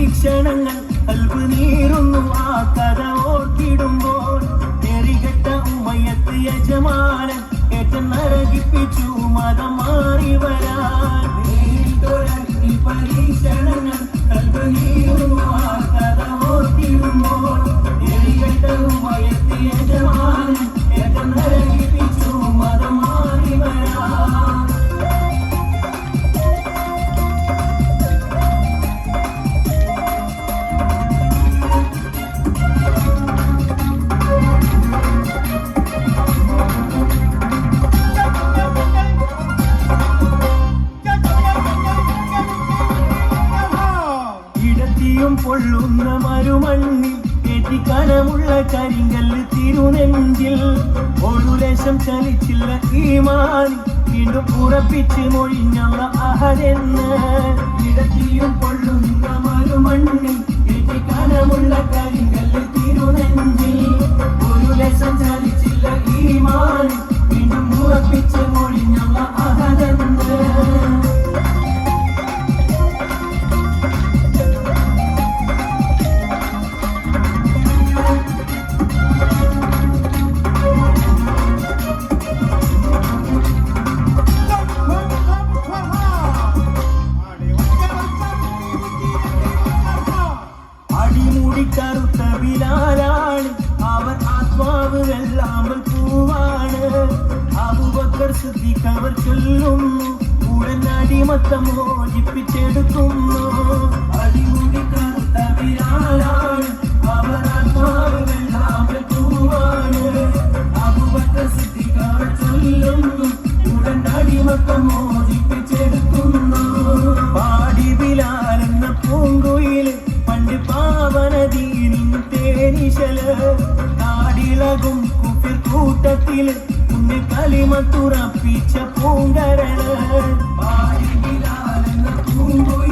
പരീക്ഷണങ്ങൾ കൽബ് നീറുന്നു ആ കഥ ഓർത്തിടുമ്പോൾ നെറികെട്ട ഉമയത്ത് യജമാനൻ ഏറ്റം നരകിപ്പിച്ചു മതം മാറി വരാൻ പരീക്ഷണങ്ങൾ കൽബ് നീറുന്നു ആ കഥ ഓർത്തിടുമ്പോൾ നെറികെട്ട ഉമയത്ത് യജമാനൻ ഏറ്റം നരകിപ്പിച്ചു മതം മാറി വരാൻ പൊള്ളുന്ന മരുമണ്ണിൽ കെട്ടിക്കനമുള്ള കരിങ്കല്ല് തിരുനെഞ്ചിൽ ഒരു ലേശം ചലിച്ചില്ല ഈമാൻ വീണ്ടും ഉറപ്പിച്ച് മൊഴിഞ്ഞുള്ള അഹരെന്ന് ഇടത്തിയും പൊള്ളുന്ന മരുമണ്ണിൽ കെട്ടിക്കനമുള്ള കരിങ്കല്ല് തിരുനെഞ്ചിൽ ഒരു ലേശം ചലിച്ചില്ല ഈമാൻ വീണ്ടും ഉറപ്പിച്ച് മൊഴിഞ്ഞുള്ള അഹരെന്ന് കറുത്ത ബിലാലാണ് അവർ ആത്മാവ് വെള്ളാമ്പൽ പൂവാണ് അബൂബക്കർ സിദ്ദീഖ് അവർ ചൊല്ലുന്നു ഉടൻ അടിമത്തം മോചിപ്പിച്ചെടുക്കുന്നു അടിമുടി കറുത്ത ബിലാലാണ് അവർ ആത്മാവ് വെള്ളാമ്പൽ പൂവാണ് അബൂബക്കർ സിദ്ദീഖ് അവർ ചൊല്ലുന്നു ഉടൻ അടിമത്തം മോചിപ്പിച്ചെടുക്കുന്നു പാടി ബിലാൽ എന്ന പൂങ്കുയില് പണ്ട് പാവനദീനിൻ തേനിശല് കാടിളകും കുഫിർ കൂട്ടത്തില് ഉന്നെ കലിമത്തുറപ്പിച്ച പൂങ്കരള് പാടി ബിലാൽ എന്ന പൂങ്കുയില്